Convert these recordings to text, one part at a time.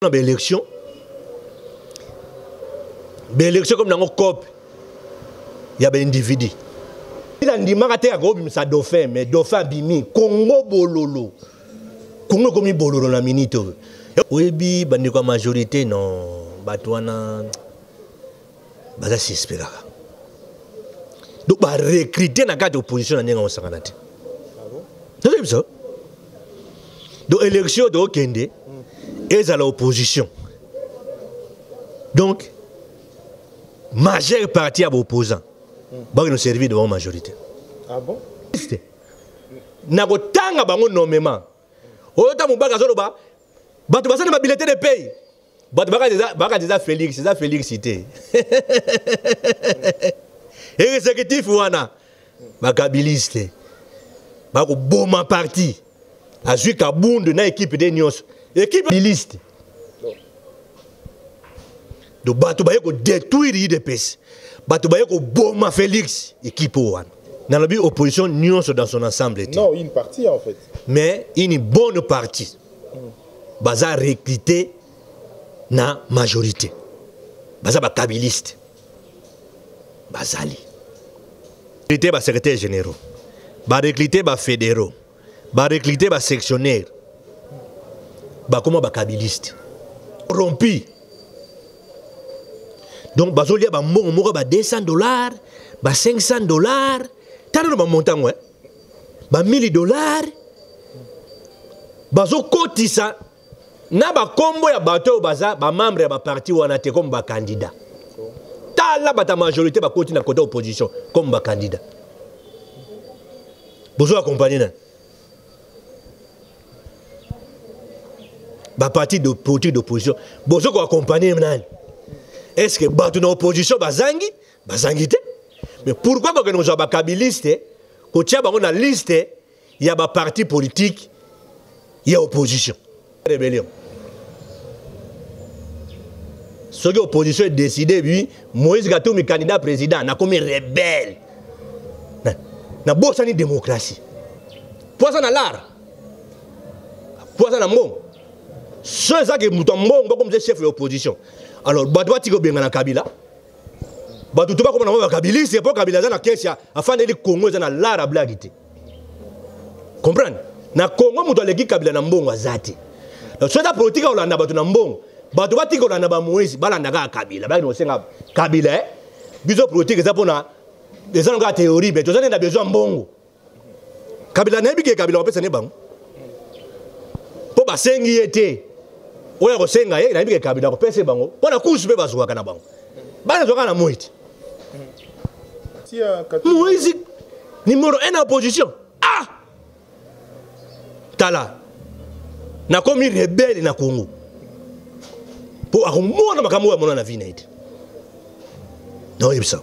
On a des élections. Des élections comme dans le COP. Il y a des individus. Il a dit que c'est dauphin, mais dauphin bimi. Congo bololo. Congo comme bololo la minute. Oui, bi, la majorité non. Batouana. Baza suspect. Donc, bah recruter dans cadre d'opposition dans le Sakanate. C'est ça. Donc, élection de Okende, ils à l'opposition. Donc, majeure partie à l'opposant. Bah, nous servir devant la majorité. Ah bon? Nakotanga bango nommément. Ota mubaka zolo ba. Batu basana ma bulletin de paye. Batu baka déjà Félix, c'est ça Félix cité. Exécutif wana bakabiliste. Bako boma parti. Azui kabundu na équipe de nyos. Équipe liste. Donc batu baye ko détruire IDPS. Batu baye ko boma Félix équipe wana. Dans la opposition nyos dans son ensemble. Non, une partie en fait. Mais une bonne partie. Baza recruté na majorité. Baza ba kabiliste. Bazali. Recruté ba secrétaire généraux. Ba recruté ba fédéraux. Ba recruté ba sectionnaire. Ba comment ba kabiliste. Rompi. Donc bazo lia ba mbongo ba $200, ba $500. Tano ba montant ouais. Ba $1000. Bazo kotisa na ba kombo ya bato baza ba membre ya ba parti wana te comme ba candidat. Tala bata majorité ba koti na côté opposition comme ba candidat. Bozo accompagner na ba parti de politique d'opposition. Bozo ko accompagner nan. Est-ce que bato na opposition bazangi te? Mais pourquoi que nous avons ba kabiliste ko tia bango na liste ya ba parti politique il y a opposition. Rébellion. Ce que l'opposition a décidé, oui, Moïse Gatoumi, candidat président, n'a comme rebelle. N'a pas de démocratie. Pour ça, n'a l'art. Pour ça, n'a pas. C'est ça que nous avons comme chef de l'opposition. Alors, Badoua Tigo Bengana Kabila. Badoua Touba comme on a Kabila, c'est pas Kabila, c'est la question. Afin de les Congo, c'est l'art à blaguer. Comprendre? Na Congo muto leki Kabila na mbongo azati. Donc soit la politique olanda batu na mbongo, batu bati ko landa ba Moïse balanda ka Kabila. Ba no senga Kabila biso politique za pona des gens ga théorie mais tozana na besoin mbongo. Kabila na bike Kabila opesa ne bango. Po ba sengi ete. Oya ko senga ye na bike Kabila ko pesa bango. Pona kusu be bazwa kana bango. Ba na zoka na Moïse. Moïse numéro 1 en opposition. Ah! Tala na komi rebelle na Congo pour akomona makambo ya mona na vie na ite non yebisa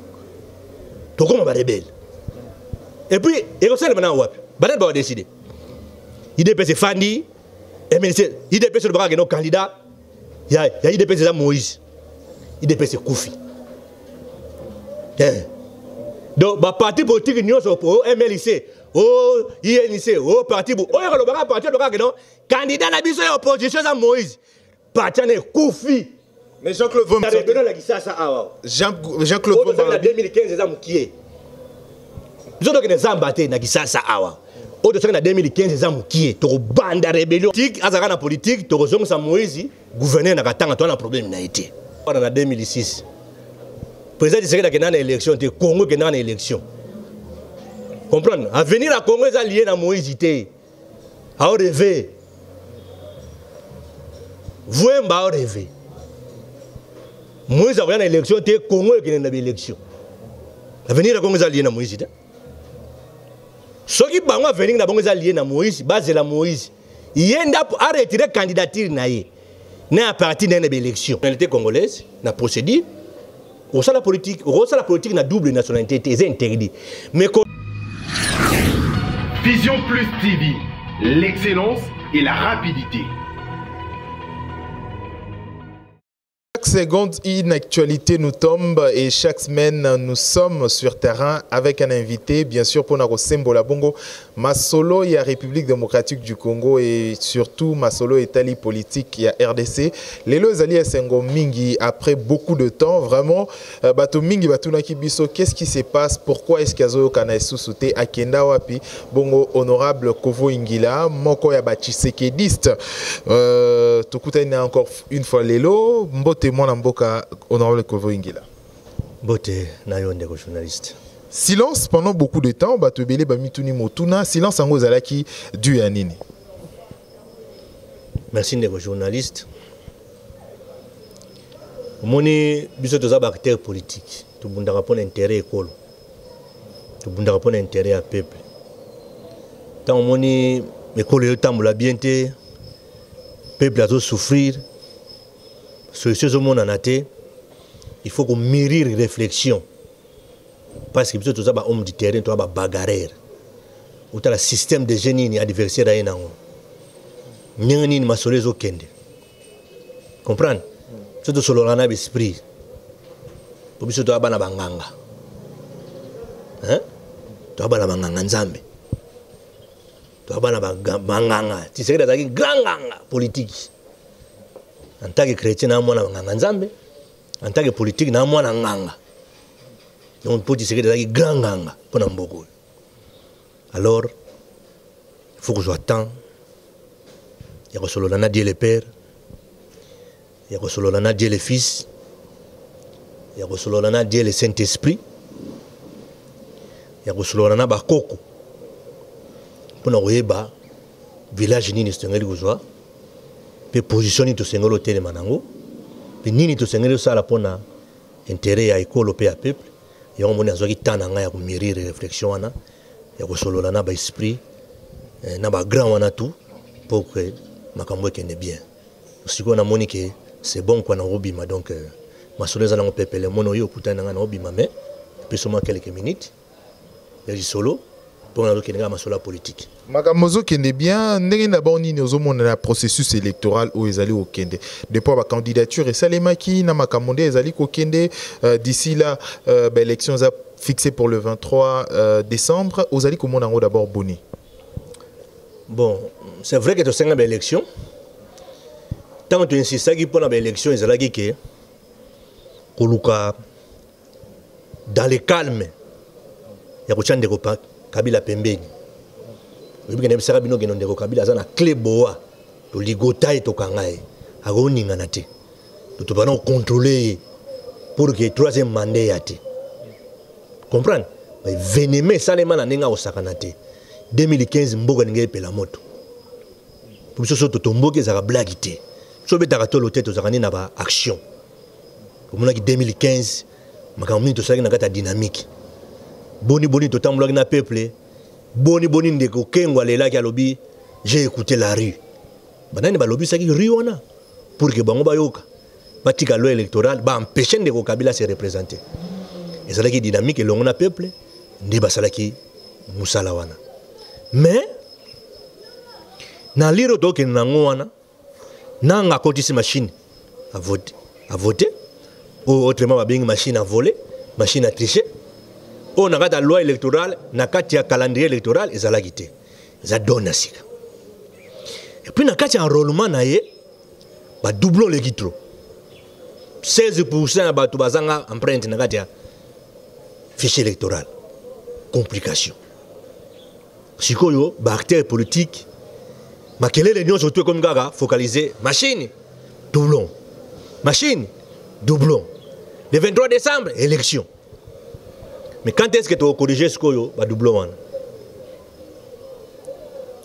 to koma ba rebelle et puis et ko sele bana wapi bana ba décider IDPS fandi MLC IDPS le baka no candidat ya IDPS za Moïse IDPS Koufi donc ba parti politique nyonso pour MLC oh, INC, oh, parti bou. Oh, le baga parti le baga non. Candidat na biso ya opposition za Moïse. Parti na Koufi. Mais Jean-Claude Vom. Jean-Claude Vom. En 2015 za mukie. Biso donc na zambate na kisasa awa. O de na 2015 za mukie to banda rébellion. Politique azaka na politique to zonga sa Moïse gouverneur na katanga to na problème na été. En 2006. Président du Sénégal na élection te Congo ke na élection. Comprendre? À venir à Congo, ils sont liés à Moïse. À rêver. Vous à rêver. Moïse a une élection, c'est Congo qui a une élection. À venir à Congo, ils sont liés à Moïse. Ceux qui vont venir à Congo, ils sont liés à Moïse, basé à Moïse. Il y a un retirer candidature. Il y a un parti d'une élection. La nationalité congolaise, la procédure, au sein de la politique, la double nationalité, c'est interdit. Mais Vision Plus TV, l'excellence et la rapidité. secondes, une actualité nous tombe et chaque semaine nous sommes sur terrain avec un invité, bien sûr pour Nako Sembola Bongo, Masolo, il y a République démocratique du Congo et surtout Masolo Italie politique, il y a RDC. Les lois alliés Sengo Mingi, après beaucoup de temps, vraiment, Bato Mingi, Batuna Kibiso, qu'est-ce qui se passe? Pourquoi est-ce qu'il y a Zoyo Kanaesu Souté, Akenda Wapi, Bongo honorable Kovo Ingila, Moko Yabachisekediste, Tokuta encore une fois les lots, Mbote Mwana Mboka, honorable Kovo Ingila. Mbote Nayonde, journaliste. Silence pendant beaucoup de temps, Batobele Bamituni Motuna, silence en Gozalaki du Yanini. Merci, les journalistes. Moni biso toza ba acteur politique, to bundaka pona intérêt école. To bundaka pona intérêt à peuple. Tant moni école yo tambola bien te, peuple a souffrir. Solution au monde en até, il faut qu'on mûrir réflexion. Parce que biso toza ba homme du terrain, to ba bagarreur. Ou ta la système de génie ni adversaire à enango. Nyangani ni masolezo kende. Comprendre? C'est tout solo lana l'esprit. Pour biso to abana banganga. Hein? To abana banganga nzambe. To abana banganga. Tu sais que dans grand ganga politique. En tant que chrétien na mwana banganga nzambe, en tant que politique na mwana nganga. Donc pour tu sais que dans grand ganga pour mboko. Alors il faut que je attends. Il y a solo lana Dieu le Père. Il y a solo lana Dieu le Fils. Il y a solo lana Dieu le Saint-Esprit. Il y a solo lana bakoko. Pour nous yeba village nini stengeli kuzwa. Pe position ni to sengolo tele manango. Pe nini to sengeli sala pona intérêt ya école pe ya peuple. Il y a un moment qui tana nga ya ko mûrir réflexion ana. Il y a solo lana ba esprit na ba grand wana tout pour que makambo kende bien. Si on a monique c'est bon qu'on a obima donc ma soleil à peuple le mono yo kutana na obima mais peut seulement quelques minutes. Il y a solo pour na kenga ma sola politique. Magamozo kende bien ndenge na boni nozo mona na processus électoral où ezali au kende. Depuis la candidature et salemaki na makamonde ezali ko kende d'ici là élections fixées pour le 23 décembre ozali ko mona ngo d'abord boni. Bon, c'est vrai que tu as une élection. Tant que tu insistes pour l'élection, il y a que dans le calme, il y a des Kabila Pembeni. Il y a des Kabila Zana Kleboa, le Ligota et Tokangae, à Roninganate. Nous devons contrôler pour que le troisième mandat ait été. Comprendre? Mais venez, Salema Nanenga au Sakanate. 2015, Mboga Nge Pelamoto. Pour ce que tu as une blague. Si tu as une action. Pour 2015, tu as une dynamique. Boni tu as un peuple. Boni j'ai écouté la rue. Pour que la loi électorale empêche de Kabila se représenter. Et c'est la dynamique et le peuple. Mais, na liro to ke nango wana nanga kotisi machine à voter ou autrement ba bingi machine à voler, machine à tricher. On a la loi électorale, na kati ya calendrier électoral ezalaki te. Za dona sika. Et puis na kati ya enrôlement na ye ba doublon le gitro. 16% ba to bazanga empreinte na kati ya fichier électoral. Complication. Sikoyo, acteur politique, ma quelle est l'union surtout comme gaga, focalisé, machine, doublon. Machine, doublon. Le 23 décembre, élection. Mais quand est-ce que tu as corrigé ce koyo, bah doublon?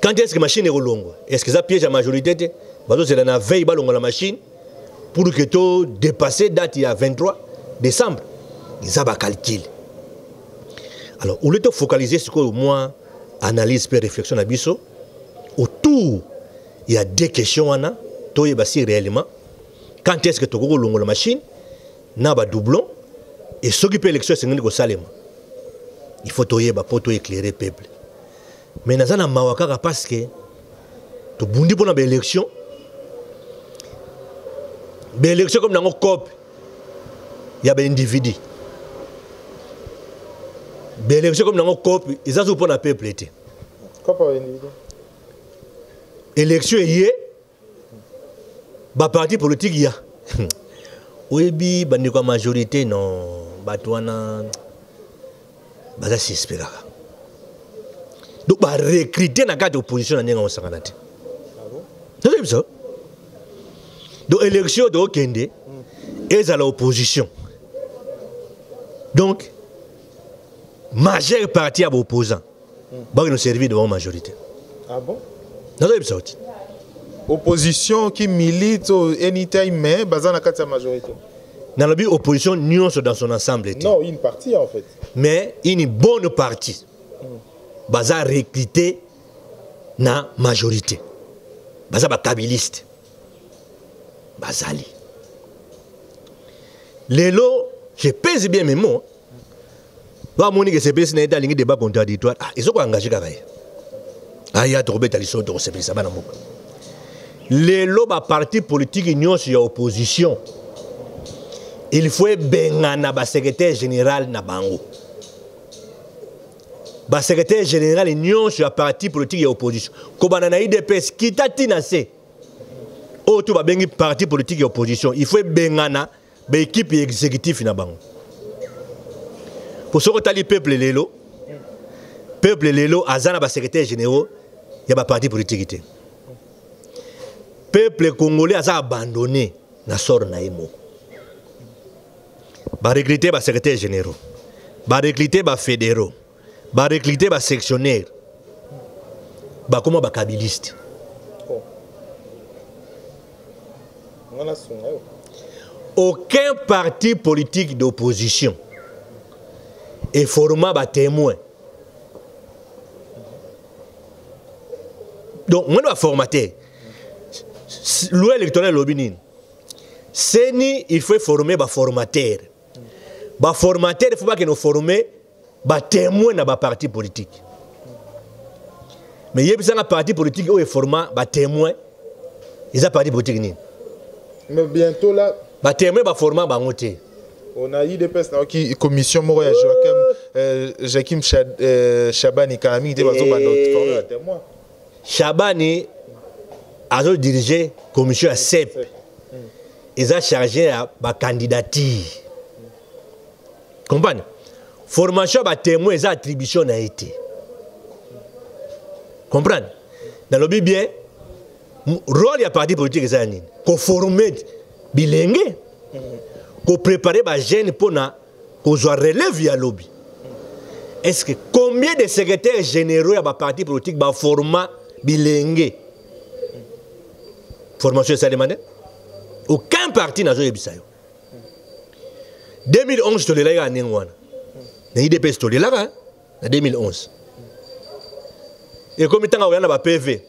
Quand est-ce que la machine est longue? Est-ce que ça piège la majorité? Bah c'est la veille, bah la machine, pour que tu dépasses la date il y a 23 décembre. Ils ont calculé. Alors, au lieu de focaliser ce koyo, moi, analyse et réflexion à biso autour il y a deux questions ana to yebasi réellement quand est-ce que tu go longo la machine na ba doublon et s'occuper l'élection c'est ngani ko salema il faut to yeba pour to éclairer peuple mais nazana mawaka parce que to bundi pona ba élection L'élection comme dans un COP, il y a des individus. L'élection comme dans un COP, ils ont pour un peuple. COP a individu. Élection il y a parti politique il y a. Oui, bi bandi kwa majorité non, batouana baza suspect. Donc ba recruter na cadre opposition na nyenga osanganate. Ah bon? C'est ça. Donc élection de Okende est à l'opposition. Donc majeure partie à l'opposant. Bah nous servir devant majorité. Ah bon? C'est ça. Opposition qui milite au anytime mais basant la carte majorité. Dans la opposition nuance dans son ensemble. Non, une partie en fait. Mais une bonne partie. Baza recruté na majorité. Baza ba kabiliste. Bazali. Lelo, je pèse bien mes mots. Ba moni que c'est pèse na état lingi débat contradictoire. Ah, ils sont quoi engagés karaye. Ah, ya trop bête aliso to c'est ça ba na moko. Lelo ba parti politique union sur opposition. Il faut bengana ba secrétaire général na bango. Ba secrétaire général union sur parti politique et opposition. Kobana na IDPS kitati na se. O tu ba bengi parti politique et opposition. Il faut bengana ba équipe exécutive na bango. Pour ce que tali peuple lelo azana ba secrétaire général ya ba parti politique. Peuple congolais a abandonné na sort na emo. Ba recruter ba secrétaire généraux, ba recruter ba fédéraux, ba recruter ba sectionnaire, ba comment ba kabiliste. Aucun parti politique d'opposition est formé ba témoin. Donc moi je formateur. Loi électorale lobinin. Seni il faut former ba formateur. Ba formateur il faut pas que nous former ba témoin na ba parti politique. Mais il y a un parti politique où est formé ba témoin. Ils ont parti politique ni. Mais bientôt là ba témoin ba formé ba ngote. On a IDPS qui commission Moroya Joachim Chabani Kalami était bazon ba notre témoin. Chabani a dirigé commission à CEP. Ils ont chargé à la candidature. Comprenez? Formation à témoin, ils ont attribution a été. Comprenez? Dans le bien, rôle du parti politique, c'est qu'on forme bilingue, qu'on prépare les jeunes pour qu'on soit relevé à lobby. Est-ce que combien de secrétaires généraux à parti politique va former bilingue? Formation ça demande? Aucun parti n'a joué ça. 2011 to lela ya ningwana. Na IDPS to lela ka na 2011. Et comme tanga oyana ba PV.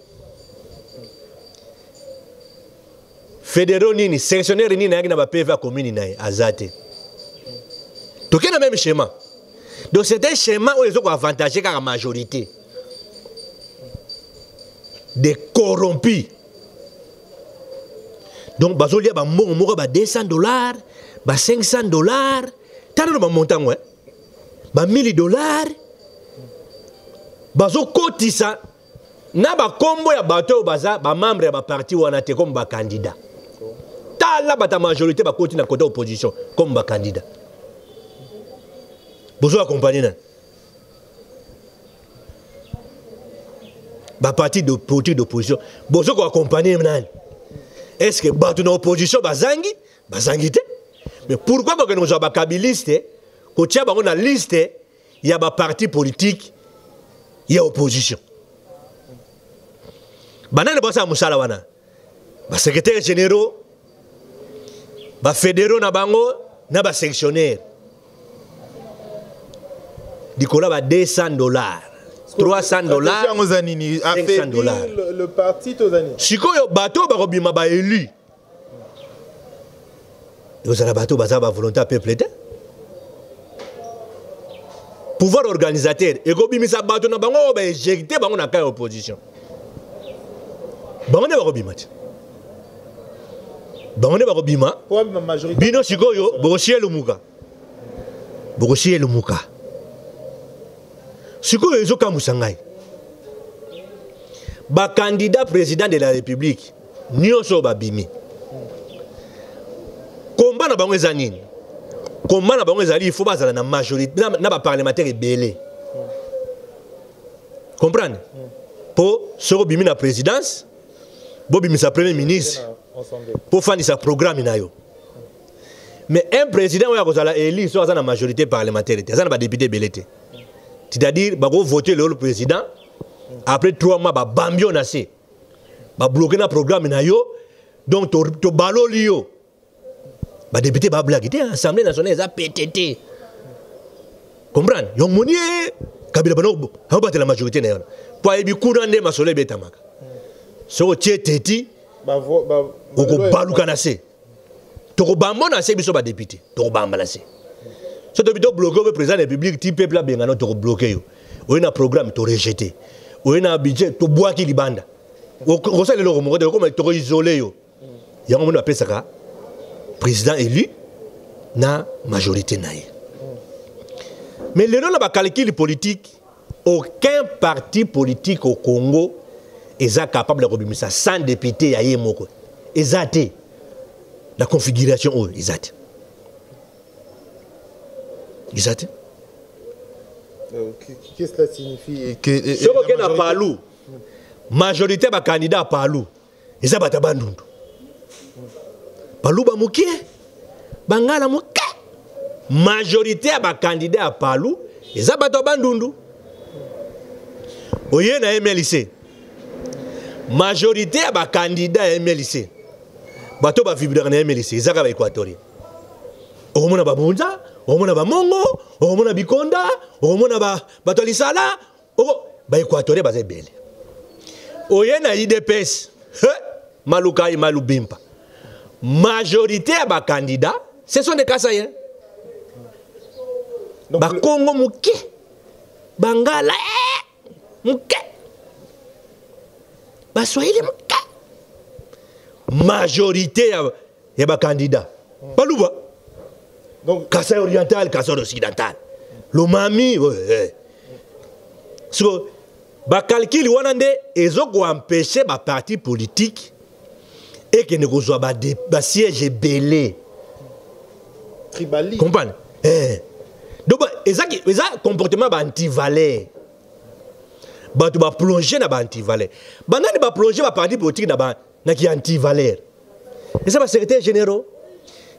Fédéraux nini, sectionnaire nini na ba PV a commune na azate. To kena même schéma. Donc c'est un schéma où ils ont avantagé la majorité. Des corrompus. Donc, il y a $200, $500, tu as un montant, $1 000. Bazo kotisa na ba kombo ya bato baza ba membre ya ba parti wana te comme ba candidat. Tala ba ta majorité ba koti na côté opposition comme ba candidat. Bozo accompagner na. Ba parti de politique d'opposition, bozo ko accompagner na. Est-ce que bato na opposition bazangi te? Mais pourquoi que nous avons ba kabiliste ko tia bango na liste ya ba parti politique ya opposition. Banane bossa musala wana. Ba secrétaire généraux, ba fédéraux na bango na ba sectionnaire. Dikola ba $200, $300, $500. Le parti Tozani. Sikoyo bato ba robima ba élu. Vous avez bateau baza ba volonté peuple te. Pouvoir organisateur et kobimisa bato na bango ba éjecté bango na ka opposition. Bango ne ba kobimati. bango ba bima Pour la majorité. bino sikoyo bokosie lumuka bokosie lumuka sikoyo ezokamwisa ngai bakandidat président de la république nyonso babimi komba na bango eza nini komba na bango ezali il faut bazala na majorité na baparlementaire ebele comprendre po soko bimi na présidence bobimisa premier ministre pour fandisa programme na yo mais un président oyo akozala élu so aza na majorité parlementaire te aza na badéputé ebele te c'est-à-dire bako voter le président après 3 mois babambi yo na se babloqué na programme na yo donc to baloli yo badéputé bablaki te assemblée nationale eza PTT comprendre yo moni kabila bano abatela majorité na yo po ayebi kuna nde masolo ebetamaka soko tie teti okobaluka na se tokobamba na se biso badéputé tokobamba na se so to bito bloqué le président de la République ti peuple abengana tokobloqué yo oyo na programme to rejeté oyo na budget to boaki libanda okosala eloko moko te okoma toko isolé yo yango mono apesaka président élu na majorité na ye mais lelo na bacalcul politique aucun parti politique au Congo est capable de rebimisa 100 députés ya ye moko ezate la configuration oyo ezate ezate qu'est-ce que ça signifie soko ke na palu majorité ba candidat palu eza bata bandundu palu ba mukie bangala muke majorité ba candidat à palu eza bata bandundu oye na MLC majorité ba candidat à MLC bato ba vibrer na MLC eza ka ba équatorien omona ba bonza omona ba mongo omona bikonda omona ba bato lisala ba équatorien ba zebele oye na IDPS malukai malubimpa majorité à ba candidat ce sont des Kasaïens ba Congo muke bangala muke ba Swahili muke majorité ya ba candidat baluba donc Kasaï oriental Kasaï occidental Lomami so ba calcul wana nde ezoko empêcher ba parti politique et que ne kozwa ba siège belé tribali comprendre donc eza comportement ba anti-valeur bato ba plonger na ba anti-valeur banani ba plonger ba parti politique na ki anti-valeur eza ba secrétaire généraux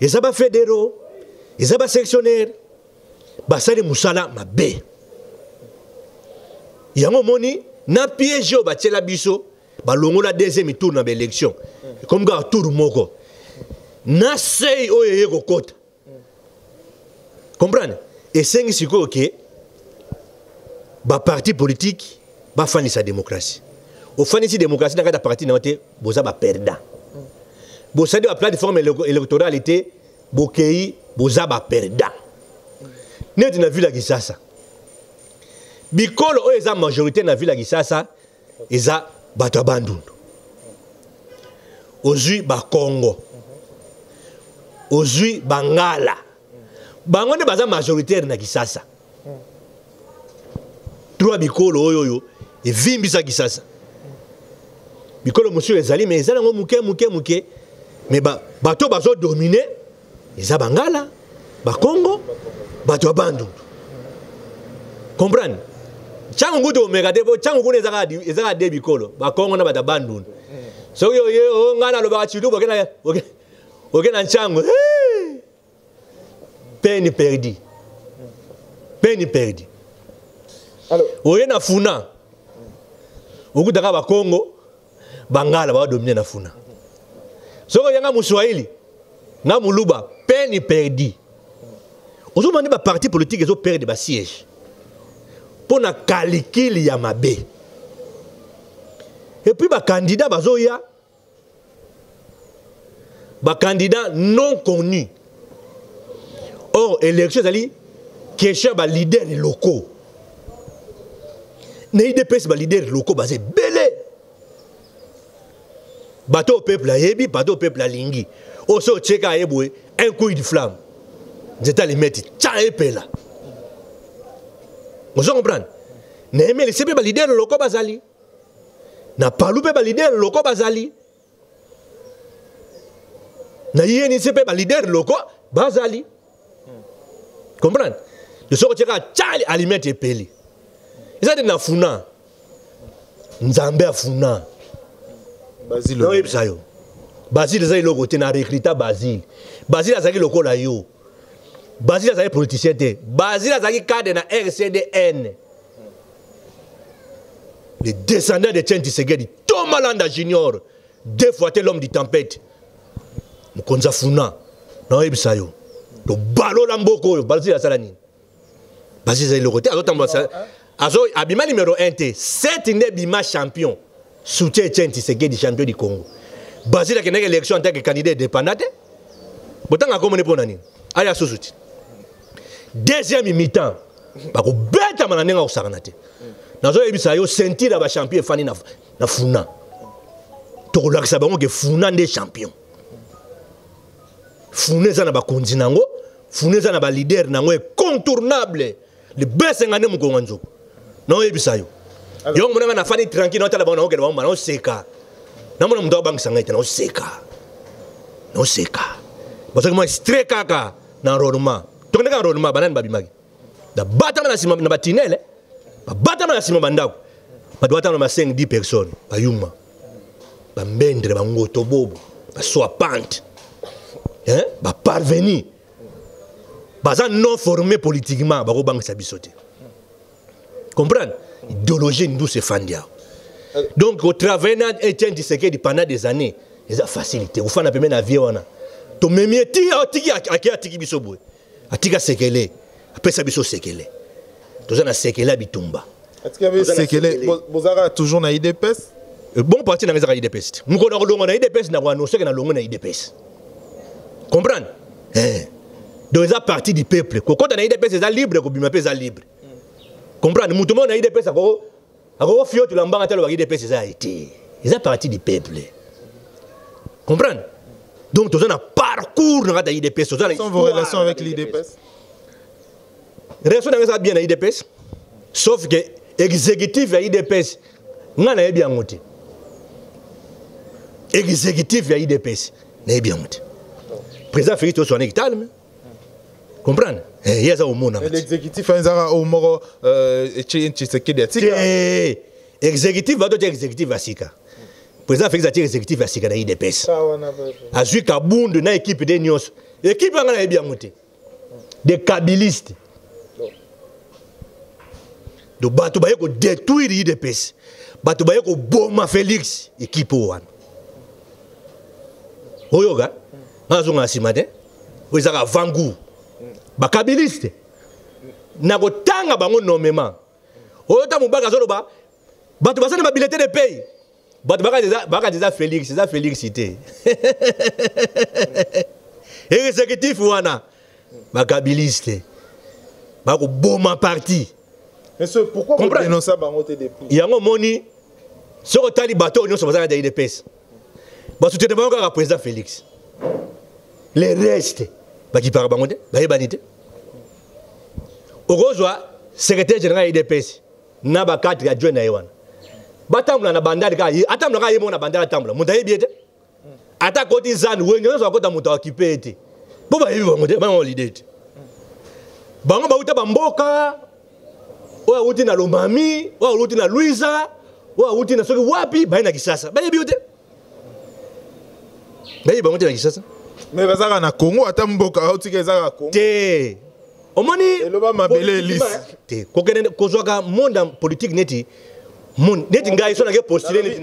eza ba fédéraux eza ba sectionnaire ba sali musala mabe yango moni na piège ba tela biso ba longola deuxième tour na élection comme ga tour moko na sei oyo yeko kota comprendre et c'est siko que ba parti politique ba fani sa démocratie au fani si démocratie na ka parti na ote boza ba perdant bo sa de la plateforme électorale était bokei boza ba perdant net na ville ki sasa bikolo oyo eza majorité na ville ki sasa eza bato bandundu ozui ba Congo ozui bangala bango nde baza majoritaire na Kisasa trois bikolo oyo evimbisa Kisasa bikolo monsieur ezali mais ezali ngo muke mais bato bazo dominer eza bangala ba Congo bato bandundu comprendre chango nguto omega depo chango kuna ezaka de bikolo ba Congo na bata bandundu so yo ngana lo ba chidu okena chango peine perdue alors oye na funa okutaka ba Congo bangala ba dominer na funa soko yanga muswahili na muluba peine perdue ozomani ba parti politique ezo perdre ba siège pour na calcul ya mabe et puis ba candidat bazoya ba candidat non connu. Or, élection, c'est question ba leader locaux. N'est pas ba leader locaux basé belé. bateau peuple ayebi, bateau peuple alingi. Oso tcheka ayebwe, un coup de flamme. J'étais les mettre, tcha epela. Vous comprenez? Némé les CP leader le loko bazali. Na palu pe leader le loko bazali. Na yeni CP leader le loko bazali. Comprendre? Le soko tcheka tcha alimete epeli. Ils ont na funa. Nzambe afuna. Basile. Non yebsayo. Basile za iloko te na recruta Basile. Basile azaki lokola yo. Basile azaki politicien te. Basile azaki cadre na RCDN. Les descendants de Tchène Tshisekedi. Thomas Landa Junior. Deux fois l'homme du tempête. Mkonza funa. Non yebsayo. To balo lamboko Basile asalani. Basile za iloko te azotamba sa. Azo abima numéro 1 te. 7 ne bima champion. Soutien Tchène Tshisekedi champion du Congo. Basile a une élection en tant que candidat indépendant. Botanga komone pona nini? Aya susuti. Deuxième mi-temps. Bako beta mananenga osakana te. Nazo yebisa yo sentir ba champion fani na funa. To kolakisa bango ke funa nde champion. Funa za na ba konzi nango, funa za na ba leader nango incontournable. Le best ngane mukonga nzoko. No yebisa yo. Yo mona na fani tranquille no tala bango na okela bango na seka. Namona mdo bank sangait na seka. No seka. Parce que moi strekaka na ronuma. Tokendeka ronuma banani babimaki. Da batama na sima na batinele. Ba batama na sima bandako. Ba batama na 5-10 personnes. Ba yuma. Ba mbendre ba ngoto bobo. Ba soapante. Hein? Ba parvenu. Ba za non formé politiquement ba ko bank sa bisoté. Comprendre? Idéologie nous se fandia. Donc au travail na Etienne Tshisekedi pendant des années, ils a facilité. Au fond na pemena vie wana. To memieti atiki atiki bisobo. Atika sekele. Après ça biso sekele. Toza na sekele bitumba. Atika sekele bozara toujours na IDPS. Bon parti na ngeza IDPS. Muko na longo na IDPS na wano seke na longo na IDPS. Comprendre? Donc ils a parti du peuple. Quand on a IDPS ils a libre ko bima pesa libre. Comprendre? Muto mo na IDPS ako ako fio tu lambanga telo ba IDPS ils a été. Ils a parti du peuple. Comprendre? Donc, tu as un parcours dans l'IDPS. Quelles sont vos relations avec l'IDPS? Les relations sont bien dans l'IDPS. Sauf que l'exécutif de l'IDPS, n'est bien monté. L'exécutif de l'IDPS n'est bien monté. Le président Félix Tshisekedi est calme. Comprendre? Il y a ça au monde. L'exécutif est au Moro Tshisekedi. L'exécutif va être exécutif à Sika. Le président Félix Tshisekedi exécutif à Sika dans l'IDPS. A joué Kabound dans l'équipe de Nyos. L'équipe est bien montée. Des kabilistes. Donc, Bato Bayeko détruire l'IDPS. Bato Bayeko Boma Félix, équipe Ouan. Oyoga, Nazonga Simade, Oizaka Vangou. Bakabiliste. Nagotanga bango nommément. Oyota Moubaga Zoloba, Bato Basane ma billetté de pays. Bato Baka déjà Félix, c'est ça Félixité. Exécutif Ouana, Bakabiliste. Bako Boma parti. Mais pourquoi vous dénoncez Bangote depuis? Il y a un moni, sur le tali bateau, nous sommes dans l'IDPS. Parce que tu n'es pas président Félix. Les restes, qui parlent Bangote, Bangote. Au revoir, secrétaire général de l'IDPS, n'a pas 4 adjoints à Ewan. Batam na bandade ka yi, atam na ka yi mo na bandade tambla. Mutaye biete. Ata koti zan wenye so kota muta occupé ete. Bo ba yi Bangote, ba on l'idée. Bango ba uta bamboka. Wa uti na Lomami, wa uti na Luisa, wa uti na soki wapi, ba na Kisasa. Ba yebi uti. Ba yebi Bangote na Kisasa. Mais bazaka na Congo ata mboka uti ke zaka Congo. Te. Omoni eloba mabele liste. Te. Kokene kozwaka monde politique neti. Monde neti ngai so na ke postuler neti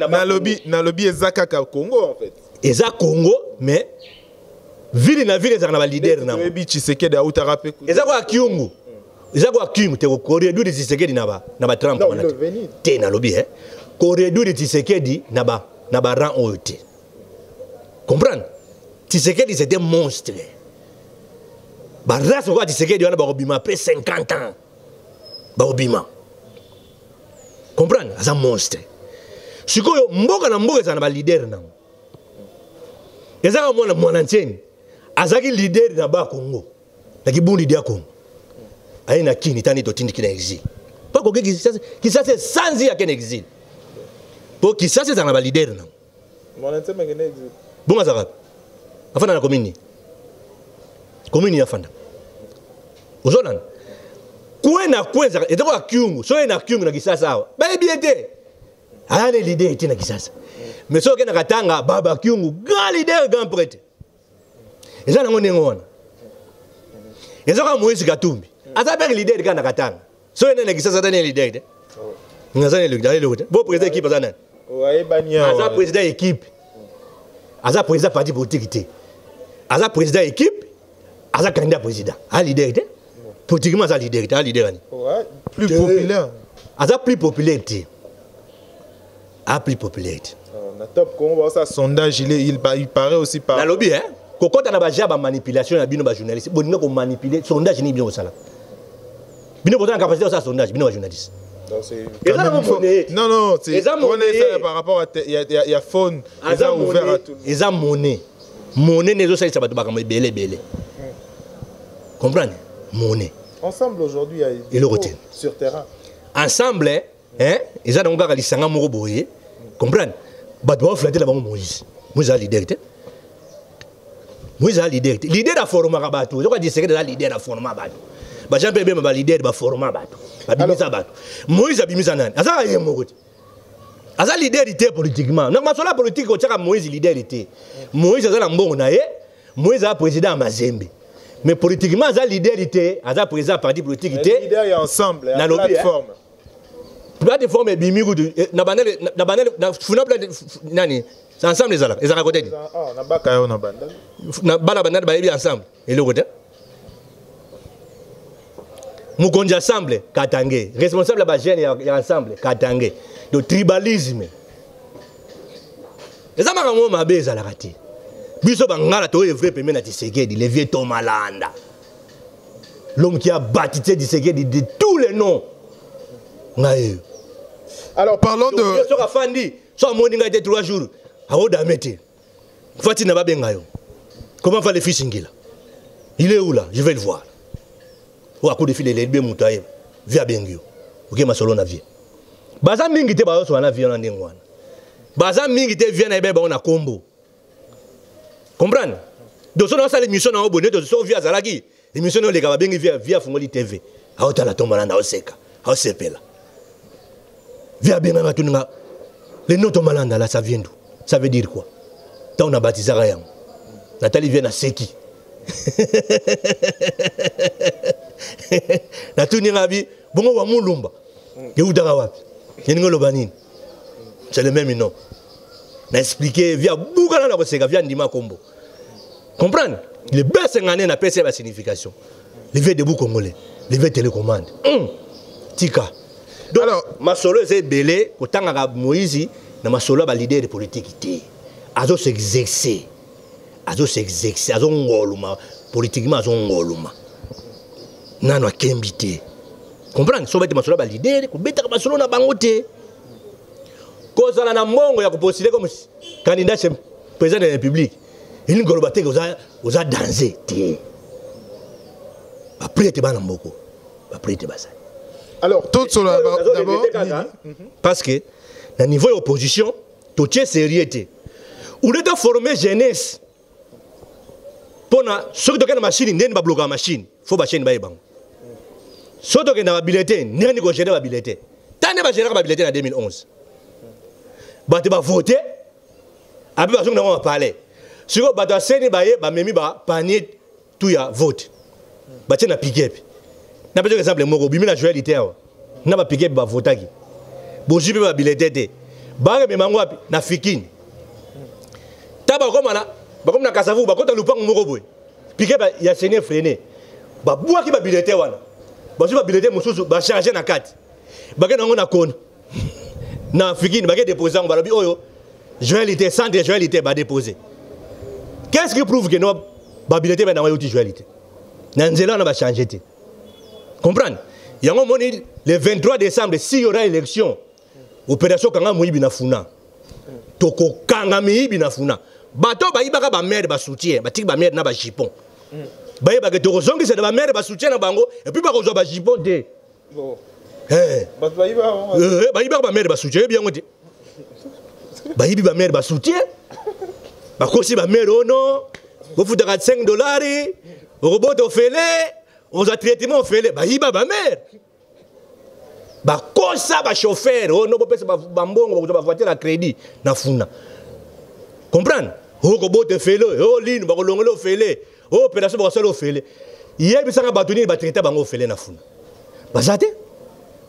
na lobby ezaka ka Congo en fait. Eza Congo mais ville na ville ezaka na ba leader na. Ebi Tshisekedi a utarape. Eza kwa Kyungu. Eza kwa Kyungu te ko corridor de Tshisekedi na ba Trump wana. Te na lobby corridor de Tshisekedi na ba rang oyote. Comprendre? Tshisekedi c'est un monstre. Ba race kwa Tshisekedi wana ba obima après 50 ans. Ba obima. Comprendre? Asa monstre. Sikoyo mboka na mboka za na ba leader na. ezaka mwana ntieni azaki leader na ba Congo na kibundi dia Congo ayi na kini tani to tindi kina exil pas ko Kisasa sanzi ya ken exil po Kisasa za na ba leader na mwana ntieni ngene exil bonga zaka afana na komini afanda uzolana kwena kwenza etako akyungu so na kyungu na Kisasa awa ba biete ane leader eti na Kisasa mais so kena katanga baba kyungu grand leader grand prêtre eza nango ndengona eza ka Moïse Katumbi asa pe leader kana katanga so ene na Kisasa tane leader te ngazane le bo président équipe azana ouais banya asa président équipe asa président parti politique te asa président équipe asa candidat président a leader te politiquement asa leader te a leader ani ouais plus populaire asa plus populaire te a plus populaire te na top Congo ça sondage il paraît aussi par na lobby hein kokota na baja ba manipulation na bino ba journaliste boninga ko manipuler sondage ni bien au sala bino botana capacité ça sondage bino ba journaliste non c'est par rapport à il y a phone ils ont ouvert à tout ils ont monnaie nezo ça ça ba comme belé comprendre monnaie ensemble aujourd'hui et le côté sur terrain ensemble hein ils ont donc ka lisanga moko boye comprendre ba doit flatter la bango Moïse a leader te Moïse a leader da forma ka bato zo ka di secret da leader da forma bato ba jambe be ba leader ba forma bato ba bimisa bato Moïse a bimisa nani aza ye moko aza leader ité politiquement na masola politique o tshaka Moïse leader ité Moïse aza na mbongo na ye Moïse a président Mazembe mais politiquement aza leader ité aza président parti politique ité leader est ensemble na plateforme plateforme bimigu na banel na funa nani c'est ensemble les ala côté dit ah na baka yo na banda na bala banal ba yebi ensemble et le côté mukonja ensemble Katangé responsable ba jeune ya ensemble Katangé de tribalisme les amaka mo mabeza la kati biso bangala to evre pemé na Tshisekedi le vieux Tomalanda l'homme qui a baptisé Tshisekedi de tous les noms ngaye. Alors parlons de so ka fandi so moninga était 3 jours aoda mete fati na babenga yo comment va le fils ngila il est où là je vais le voir ou à coup de fil les be mutaye via bengio OK masolo na vie baza mingi te ba so na vie na ndengwana baza mingi te vie na be ba na kombo comprendre donc on a ça l'émission na obonné to so via zalaki émission no le ka bengi via fungoli TV aota la tomba na oseka osepela via benga ngatuninga le noto malanda là ça vient d'où? Ça veut dire quoi? Tant on a baptisé Rayam. Nathalie vient à Seki. Natuni Rabi, bon wa mulumba. Yeudara wapi? Yengo lobanine. C'est le même nom. N'a expliqué via Bougala na Boseka via Ndima Kombo. Comprendre? Le baisse ngane na pèse la signification. Les vieux debout congolais, les vieux télécommande. Tika. Donc, alors, masolo c'est belé kotanga Moïse na masolo ba leader de politique té. Azo s'exercer. Azo ngoluma politiquement azo ngoluma. Nano akembité. Comprendre? So bete masolo ba leader ko beta masolo na bango té. Kozala na mbongo ya kupostuler comme candidat président de la République. Il ngoloba té oza danger té. Ba prête ba na mboko. Ba prête ba ça. Alors, tout cela d'abord. Parce que, au niveau de l'opposition, tout est sérieux. Où est formé jeunesse pour ceux qui ont une machine, ils ne bloquer la machine. Il faut que la machine soit bonne. Ceux qui ont une habilité, ils ne peuvent pas gérer l'habilité. Tant que gérer l'habilité en 2011. Ils vont voter, après ils vont parler. Si vous avez un panier, tout y a vote. Ils vont piquer. Na par exemple moko bimi na joyalité awa na ba piquer ba votaki bojibe ba billetete ba me mango api na fikini taba comme na kasavu ba kota lupango moko boy piquer ba ya senior freiner ba buaki ba billetete wana ba ba billetete mususu ba charger na carte ba ke nango na kona na fikini ba ke déposer ngo ba lobi oyo joyalité centre joyalité ba déposer qu'est-ce qui prouve que no ba billetete ba na yoти joyalité na nzela na ba changer te. Comprendre? Il y a un moment, le 23 décembre, s'il y aura élection, opération Kanga Moïbi na Funa, Toko Kanga Moïbi na Funa, bato bayibaka ba maire ba soutien batiki ba maire na ba jipon bayibaka to zongi c'est ba maire ba soutien na bango et puis ba ko zo ba jipon de Bon. bato bayibaka ba maire ba soutien bien ngote bayibi ba maire ba soutien ba kosi ba maire ono vous foutez $5 robot ofele on a traitement ofele bayiba ba maire ba kosa ba chauffeur ono bopesa ba mbongo ba voiture à crédit na funa comprendre o robot ofele o ligne ba kolongolo ofele o opération ba solo ofele yebi sanga batuni ba traiter bango ofele na funa bazate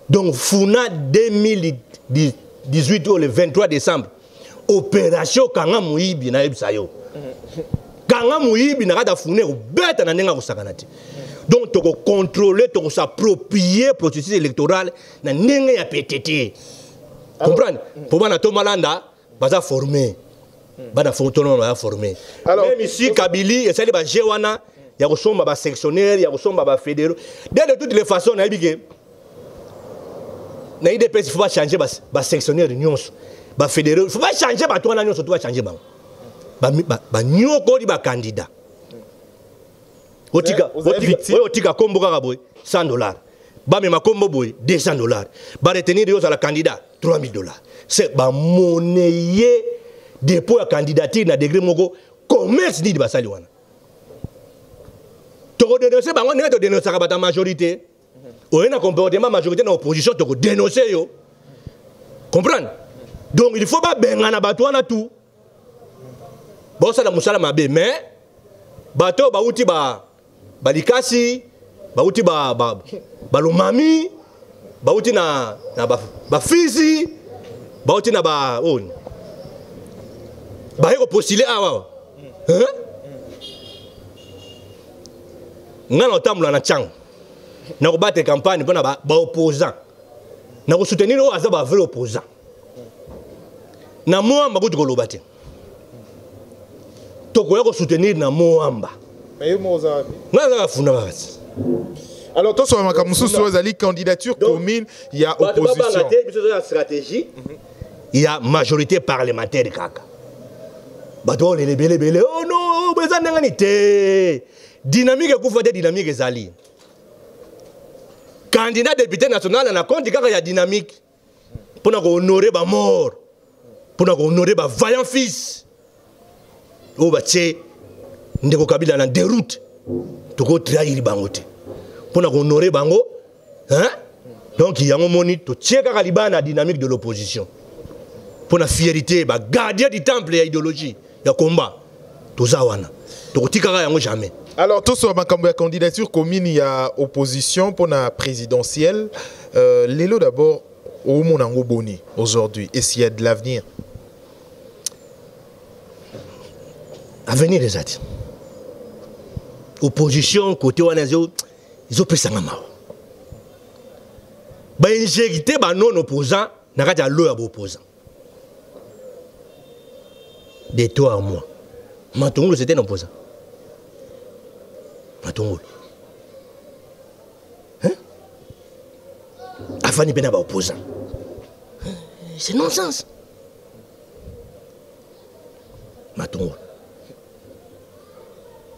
donc funa 2018 ou le 23 décembre opération kanga muibi na yebisa yo kanga muibi na kada fune ko beta na nenga ko sakanati donc to ko contrôler to ko s'approprier processus électoral na nenga ya PTT comprendre pour bana to malanda baza formé bana fontono ba formé même ici Kabili et sali ba jewana ya ko somba ba sectionnaire ya ko somba ba fédéraux de toutes les façons na yebike na IDPS il faut pas changer ba sectionnaire nyonso ba fédéraux il faut pas changer ba to na nyonso to ba changer ba nyoko di ba candidat otika kombo kaka boy $100 ba me makombo boy $200 ba retenir yo la candidat $3000 c'est ba monnaie dépôt ya candidature na degré moko commerce ni di basali wana to ko dénoncer bango ne to dénoncer ka ba majorité oyena comportement majorité na opposition to ko dénoncer yo comprendre donc il faut pas bengana bato wana tout bon ça la musala mabe mais bato ba uti ba likasi ba uti ba lomami ba uti na ba fizi ba uti na ba on ba yeko postuler awa hein ngana otamula na chango na ko battre campagne pona ba opposant na ko soutenir o aza ba vrai opposant na moamba kuti koloba te tokoya ko soutenir na moamba alors toi sur makamususu ozali candidature commune il y a opposition stratégie il y a majorité parlementaire kaka bato les belé oh non bezana ngani te dynamique ekufa te dynamique ezali candidat député national na compte kaka ya dynamique pona ko honorer ba mort pona ko honorer ba vaillant fils o ba tche ndeko Kabila na déroute to ko trahir bango te pona ko honorer bango hein donc yango moni to tche kaka libana dynamique de l'opposition pona fierté ba gardien du temple ya idéologie ya combat to zawana to ko tikaka yango jamais. Alors, tout sur ma candidature commune, il y a opposition pour la présidentielle. Lélo d'abord, au Monango Boni aujourd'hui, et s'il y a de l'avenir? Avenir des autres. Opposition, côté Wanazo, ils ont pris ça. Bah, injecter bah non opposant, n'a pas de l'eau à opposant. De toi à moi. Matongo, c'était un opposant. Matongo. Hein? Afani Bena va opposant. C'est non-sens. Matongo.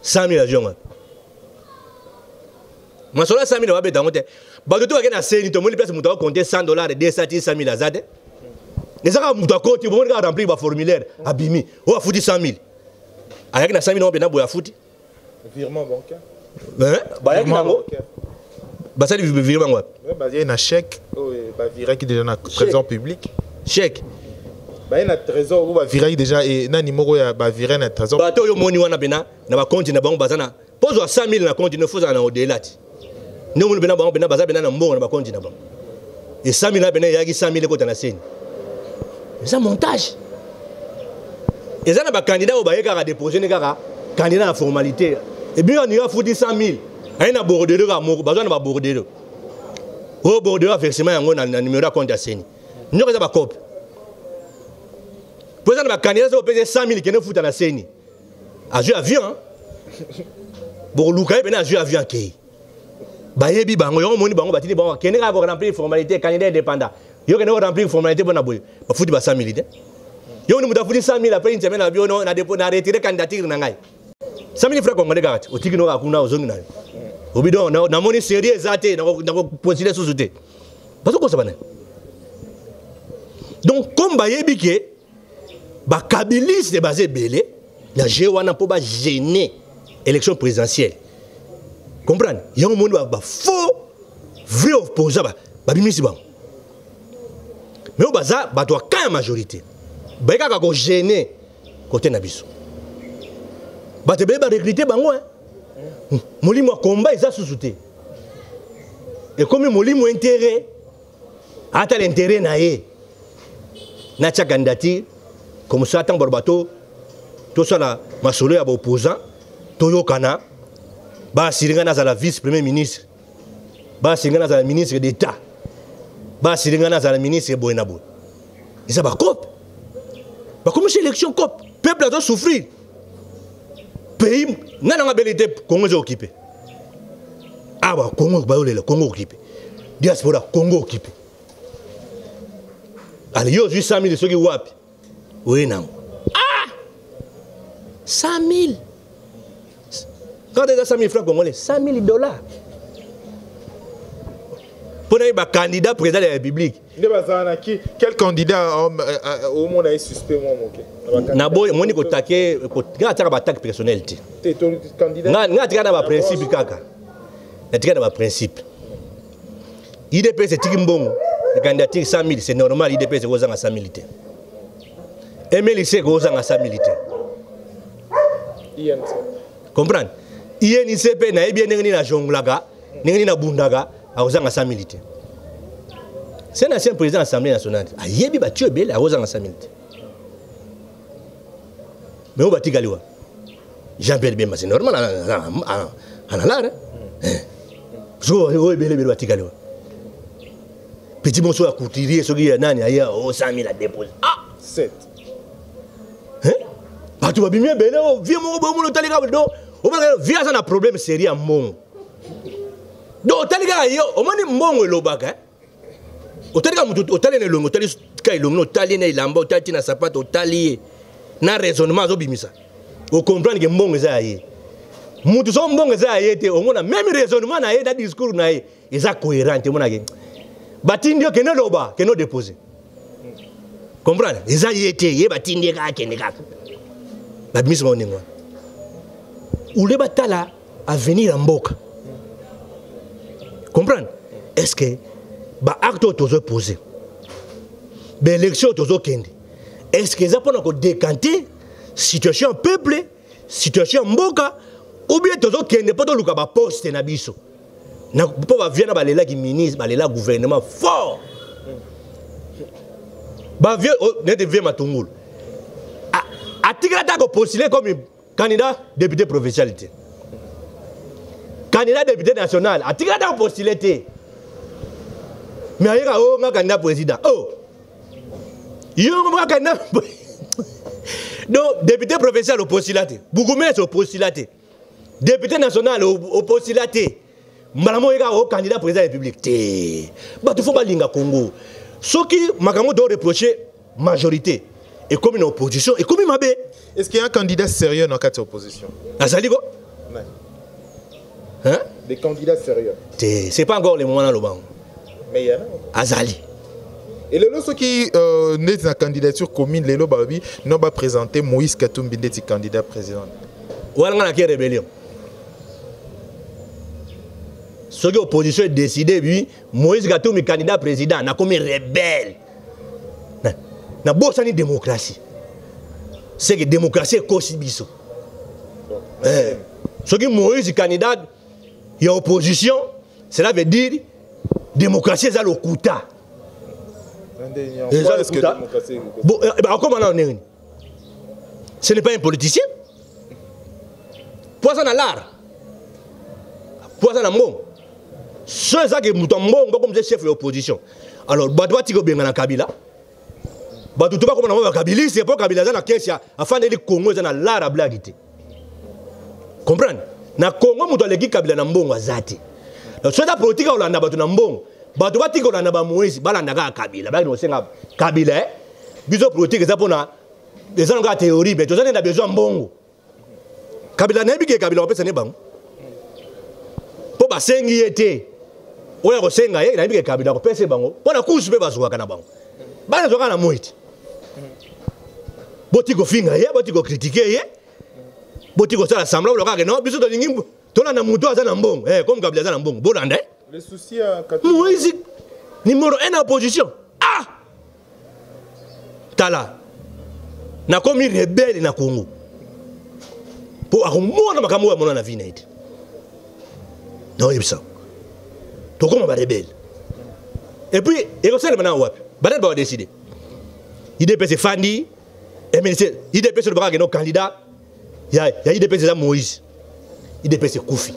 100 000 avions. Ma sola 100 000 va être dans mon tête. Bateau qui a séni, tout le monde place mon compter $100 et 200 000 azade. Les gens qui ont compté, ils vont remplir le formulaire. Abimi. On va foutre 100 000. Avec 100 000, on va bien foutre. Virement bancaire. Virement bancaire. Bah ça, le virement quoi? Il y a un chèque. Bah virer qui déjà dans le trésor public. Chèque. Bah il y a un trésor où bah virer déjà et n'a numéro ya bah virer un trésor. Bah toi yo moni wana bena na ba compte na bango bazana. Pose 100 000 na compte ne faut ça na au-delà. Ne moni bena bango bena baza bena na mbongo na ba compte na bango. Et 100 000 na bena yaki 100 000 ko na scène. C'est un montage. Et ça na ba candidat au ba yeka déposer ne kaka candidat en formalité. Et bien on ira foutre 100 000. Aïe na bordereau ka moko bazana ba bordereau. O bordereau versement yango na numéro compte ya scène. Nyoko za ba copie. Pour ça, les candidats ont payé 100 000 qui ne foutent dans la scène. À jouer avion. Pour Lucas, il y a un avion qui est. Bango, yon moni bango batini bango. Qui n'est pas rempli formalité candidat indépendant. Yon qui n'est pas rempli formalité pour naboy. Ba foutu ba 100 000. Yo nous avons 100 000 après une semaine avion on a retiré candidature na ngai. 100 000 francs congolais gati. Otiki no akuna ozoni na. Obido na moni sérieux zate na ko postuler sous soute. Parce que ça va. Donc comme bayebi ke ba kabilis de basé belé, la jewana po ba gêner élection présidentielle. Comprendre? Il y a un monde ba faux vrai opposant ba bimisi ba. Mais au baza ba doit quand majorité. Ba ka ko gêner côté na biso. Ba te ba recruter bango hein. Molimo combat eza sous-souté. Et comme molimo intérêt ata l'intérêt na ye. Na tcha candidature comme ça tant barbato tout ça la masolo ya opposant toyo kana ba siringa na la vice premier ministre ba siringa na la ministre d'état ba siringa na la ministre Boenabo et ça ba cop ba comme élection cop peuple doit souffrir pays nana ngabelité Congo est occupé ah ba Congo ba le Congo occupé diaspora Congo occupé allez yo 800 000 ceux qui wapi oui non ah 100 000 quand tu as 100 000 francs congolais 100 000 dollars pour un candidat président de la République. Quel candidat au monde est suspect moi Nabo moni ko taquer ngata ba attaque personnelle ti. Candidat ngata na ba principe kaka. Ngata na ba principe. IDP c'est tikimbongo. Le candidature 100 000 c'est normal IDP c'est aux 100 000 militaires. MLC c'est aux 100 000 militaires. Comprendre? INCP na bien ngi na jonglaga, ngi na bundaga à aux 100 000 militaires. C'est un ancien président de l'Assemblée nationale. Ah, yebi ba tu bel à aux 100 000 militaires. Mais on va tirer quoi? Jean-Pierre Bemba c'est normal en allant. So on bel va tirer quoi? Petit bonsoir à couturier ce qui est nani aya au 100 000 à déposer. Ah 7. Hein? Bah tu vas bien bel viens mon bon taliga do. On va via ça un problème sérieux à mon. Do taliga yo o mani mbongo lobaka. O taliga mutu o tali ne longo tali kai longo tali ne lamba o tali na sapato o tali na raisonnement zo bimisa. O comprendre que mbongo za yé. Mutu so mbongo za yé te o mona même raisonnement na yé da discours na yé eza cohérent mona ke. Batindio que no loba, que no déposer. Comprendre? Eza yete, ye batindio ka kende ka. Ba bimisa mo ningwa. Ule batala à venir en mboka. Comprendre? Est-ce que ba acte tozo poser? Ba élection tozo kende. Est-ce que ça pour décanter situation peuple, situation mboka ou bien tozo kende pour luka ba poste na biso? Na po ba viena ba lela ki ministre, ba lela gouvernement fort. Ba vie ne devait matungulu. A tigla ta ko postuler comme candidat député provincialité. Candidat député national, a tigla ta ko postuler té. Mais ayeka o nga candidat président. Oh. Yo nga candidat. Donc député provincial au postulaté. Bougoumès au postulaté. Député national au postulaté. Malamo yeka o candidat président de la République. Bah tu faut pas linga Congo. Ce qui makango doit reprocher majorité et comme une opposition et comme une mabé. Est-ce qu'il y a un candidat sérieux dans cette opposition? Azali quoi? Hein? Des candidats sérieux. C'est pas encore le moment dans le banc. Mais il y en a. Azali. Et les autres qui naissent dans la candidature commune, les Babi n'ont pas présenté Moïse Katumbi comme candidat président. Ou alors on a une rébellion. Ce que l'opposition a décidé, oui, Moïse Katumbi candidat président, n'a comme rebelle. N'a pas de démocratie. C'est que la démocratie est possible. Ce que Moïse candidat, il y a opposition, cela veut dire démocratie est à l'okuta. Est-ce que la démocratie est... Ce n'est pas un politicien. Poisson à l'art. Poisson à mon. C'est ça que nous avons comme chef de l'opposition. Alors, Badoua Tigo Bengana Kabila. Badoua Tuba comme on a Kabila, c'est pas Kabila, c'est la question. Afin de les Congo, c'est l'art à blaguer. Comprendre? Na Congo, nous avons Kabila Nambongo Zati. C'est la politique au Landa Batu Nambongo. Badoua Tigo Landa Moïse, Balandaga Kabila. Bah, nous sommes Kabila. Biso politique, c'est pour les gens ont une théorie, mais tous les gens ont besoin de bon. Kabila n'a pas que Kabila peut s'en bon. Pour pas s'engager été. Ou alors s'engager, il n'a pas que Kabila peut s'en bon. Pour la course, peut pas se voir kana bon. Bah les gens ont moite. Botiko finga ye, botiko critiquer ye. Botiko ça l'assemblée, le gars non, biso to lingi. Tona na muto aza na mbongo. Comme Kabila aza na mbongo. Bolanda. Les soucis à Moïse numéro 1 en opposition. Ah! Tala. Na komi rebelle na Congo. Pour akomona makambo ya mona na vie na ite. Non yebisa. To koma ba rebelle. Et puis et aussi maintenant wapi. Badet ba décider. IDPS Fandi, MNC, IDPS le bras que nos candidats. Il y a IDPS za Moïse. IDPS Koufi.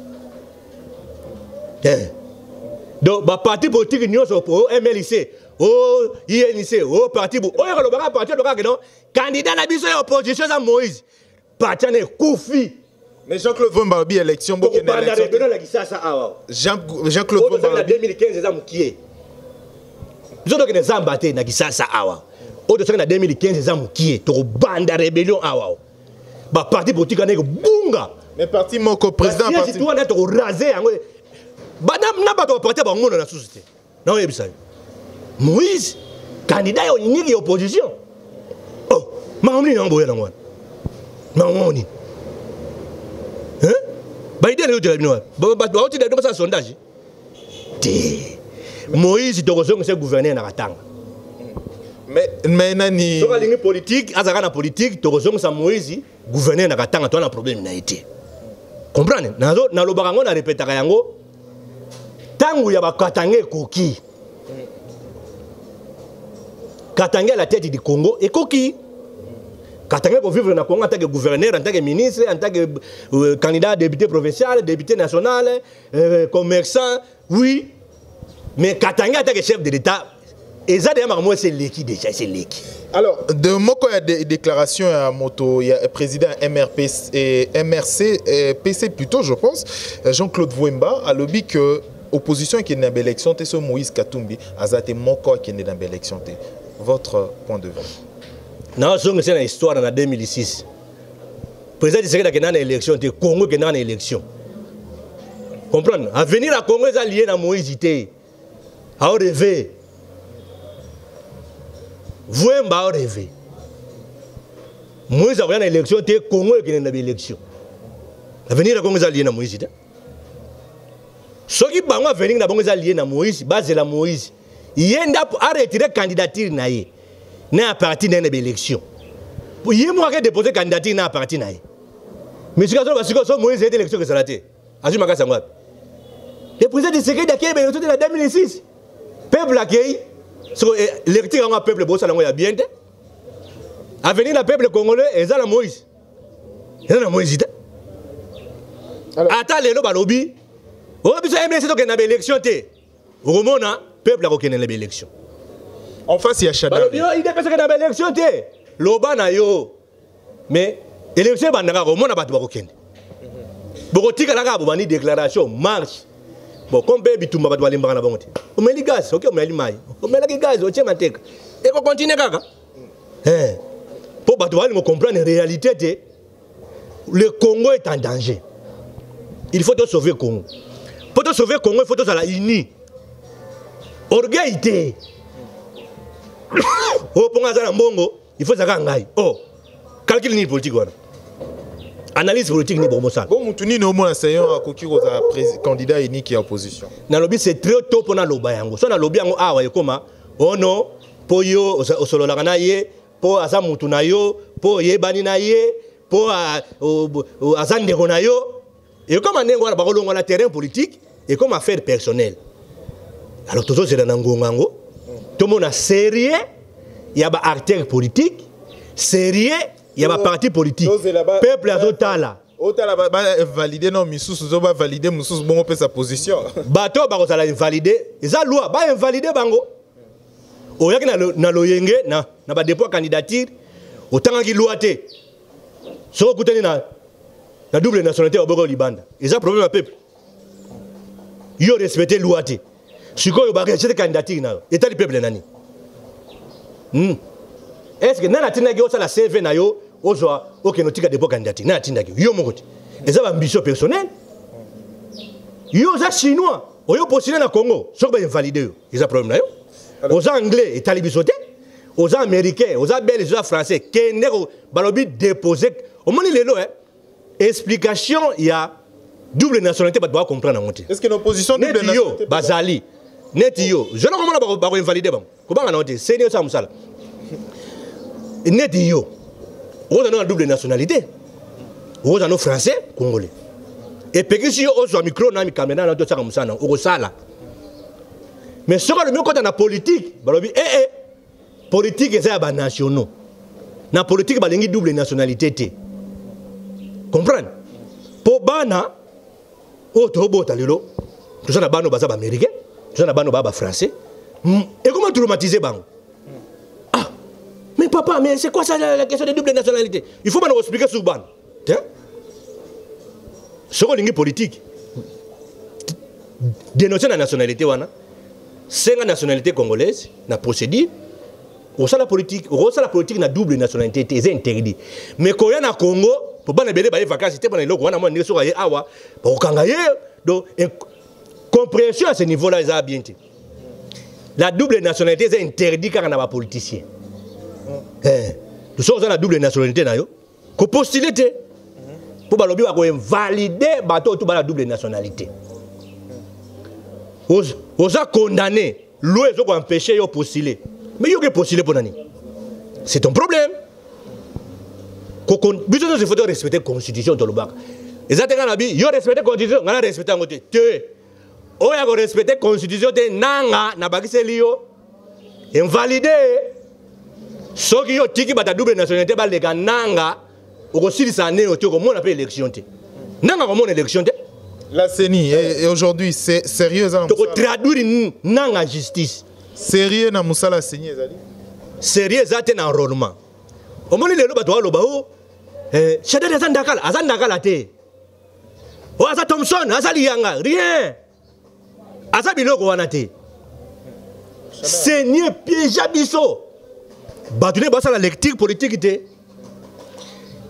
Donc ba parti politique nyonso au MLC, au INC, au parti bu. O yelo baka parti le bras que non candidat na biso ya opposition za Moïse. Parti na Koufi. Mais Jean-Claude Vomba bi élection bo kena élection. Jean-Claude Vomba en 2015 za mukie. Biso to kena zambate na kisasa awa. O de en 2015 za mukie to banda rébellion awa. Ba parti politique na bunga. Mais parti moko président parti. Si tu vas être rasé Badam n'a pas de parti dans la société. Non, il y a Moïse, candidat à une opposition. Oh, Mahmoud n'a pas de Mahmoud. Mahmoud. Hein? Baïdé n'est pas de Mahmoud. Tu as dit un sondage. Moïse, tu as dit que c'est gouverneur dans la tanga. Mais nani. Sur la ligne politique, à la politique, tu as dit que Moïse, gouverneur dans la tanga, tu as un problème n'a été. Comprenez? Dans le barangon, on a répété à Yango. Tangu ya Katangé Koki. Katangé à la tête du Congo et Koki. Katangé pour vivre dans le Congo en tant que gouverneur, en tant que ministre, en tant que candidat député provincial, député national, commerçant, oui. Mais Katangé en tant que chef de l'État, et ça d'ailleurs moi c'est l'équipe déjà, c'est l'équipe. Alors, de Moko, il y a des déclarations à Moto, il y a le président MRC, PC plutôt, je pense, Jean-Claude Vouemba, a lobby que l'opposition qui est dans l'élection, c'est Moïse Katumbi, Azate Moko qui est dans l'élection. Votre point de vue? Non, c'est une histoire en 2006. Le président du Sénégal qui est dans l'élection, c'est le Congo qui est dans l'élection. Comprenez? À venir à Congo, c'est lié à Moïse. À rêver. Vouemba a rêvé. Moïse a gagné l'élection, c'est le Congo qui est dans l'élection. À venir à Congo, c'est lié à Moïse. Ceux qui vont venir à Congo, c'est lié à Moïse, basé à Moïse. Il y a retiré la candidature na parti dans l'élection. Il y a déposé la candidature na parti na. Mais si vous Moïse a été élection que ça a été. Le président du Sénégal qui a été élection en 2006. Peuple accueilli. L'électeur a un peuple bossa lango ya bien. À venir le peuple congolais et ça la Moïse. Et ça la Moïse. Attends les lobby. Oh biso MLC to na élection té. Romona peuple a reconnu l'élection. En face il y a Chada. Il dépêche que na élection té. Loba na yo. Mais élection bandaka Romona ba to reconnu. Bokotika la ka bani déclaration marche. Bon, comme baby tout m'a pas na bango té. O meli gaz, OK, o meli mai. O meli gaz, o tchema teka. Et ko continue kaka. Pour ba to comprendre la réalité té. Le Congo est en danger. Il faut te sauver le Congo. Pour te sauver le Congo, il faut te la uni. Orgueil. Oh, pour nga mbongo, il faut ça ngai. Oh, calcul ni politique wana. Analyse politique ni bon ça. Bon, mutuni no mona sayon akoki ko za candidat unique à opposition. Na lobby c'est très tôt pour na loba yango. So na lobby yango awa yekoma. Oh non, po yo osolo la kana ye, po asa mutu na yo, po yebani na ye, po azande na yo. Et comme on a un terrain politique et comme affaire personnelle. Alors tout ça c'est dans Ngongango. Tout le monde est sérieux. Il y a des acteurs politiques. Sérieux. Il y a des partis politiques. Peuple à Zotala. Otala va valider non Missous va valider Missous bon peut sa position. Bato ba ko sala invalider. Eza loi ba invalider bango. O yaki na loyenge na ba dépôt candidature. Otanga ki loi te. So kutani na la double nationalité au Bogo Libanda. Et ça problème à peuple. Yo respecter loi te. Si ko yo ba rejeter candidature na. État du peuple nani. est-ce que nana tindaki o sala CV na yo ozwa okenotika dépôt candidature nana tindaki yo moko te eza ba ambition personnelle yo za chinois oyo postuler na Congo soki ba invalider yo eza problème na yo oza anglais etali biso te oza américain oza belge oza français kende ko balobi déposer omoni lelo explication ya double nationalité bato ba comprendre nango te est-ce que l'opposition double nationalité bazali neti yo je ne comprends pas ko invalider bango ko banga na te senior sa musala neti yo oza na double nationalité oza no français congolais et puis si ozo micro na mi caméra na to saka musana o sala mais ce que le mieux quand on a politique balobi politique eza ba nationaux na politique balingi double nationalité te comprendre po bana o to bota lelo to na bano baza ba américain to na bano ba français et comment traumatiser bango ah mais papa mais c'est quoi ça la question de double nationalité il faut m'en expliquer sur ban tiens ce que politique dénoncer la nationalité wana c'est la nationalité congolaise na procédure au sein de la politique na double nationalité c'est interdit mais quand y a na Congo pour pas belé ba vacances c'était pas loko wana mo ndenge so ka awa ba okanga ye donc compréhension à ce niveau là est bien la double nationalité c'est interdit quand on a ba politicien nous sommes dans la double nationalité na yo ko postuler te pour balobi ba ko invalider bato tout ba la double nationalité oza condamné loi ezo ko empêcher yo postuler mais yo ke postuler pour nani c'est ton problème biso nous il faut respecter la constitution de l'Obaka exactement na bi yo respecter constitution ngana respecter ngote te oya ko respecter constitution te nanga na bakiseli yo invalider soki yo tiki bata double nationalité ba leka nanga oko silisa ne yo te ko mona pe élection te nanga ko mona élection te la CENI et aujourd'hui c'est sérieux en to traduire nanga justice sérieux na musala CENI ezali sérieux za te na enrôlement omoni lelo bato aloba o Shadari azandakala te o aza Thompson azali yanga rien aza biloko wana te Seigneur piège biso bato ne basala lecture politique te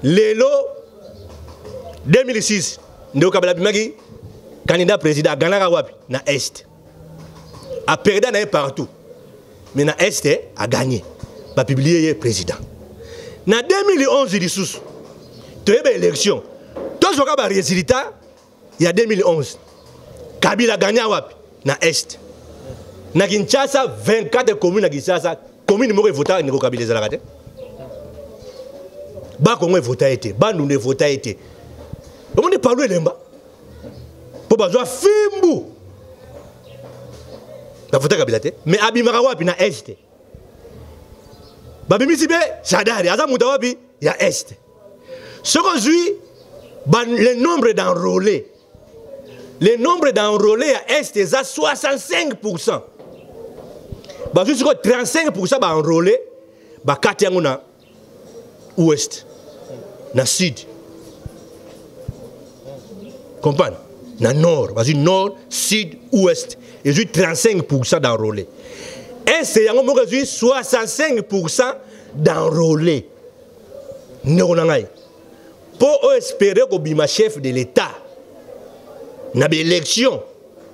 lelo 2006 ndeko Kabila bimaki candidat président aganaka wapi na est a perdu na partout mais na est a gagné ba publier président na 2011 lisusu tu as une élection tous les cas résultat il y a 2011 Kabila gagné wapi na est na Kinshasa 24 communes na Kinshasa commune moko vota ndeko Kabila ezalaka te ba Kongo vota été ba Ndunde vota été on ne parle lemba pour bazwa fimbu na vota Kabila te mais abimaka wapi na est babimisi be Shadari aza muta wapi ya est ce qu'aujourd'hui le nombre d'enrôlés à est est à 65%. Bah juste 35% d'enrôlés bah 4 ans na ouest na sud. Comprendre? Na nord, vas-y nord, sud, ouest. Et juste 35% d'enrôlés. Et c'est un moment 65% d'enrôlés. Neuronangai. Pour espérer qu'on bima chef de l'État, na élection,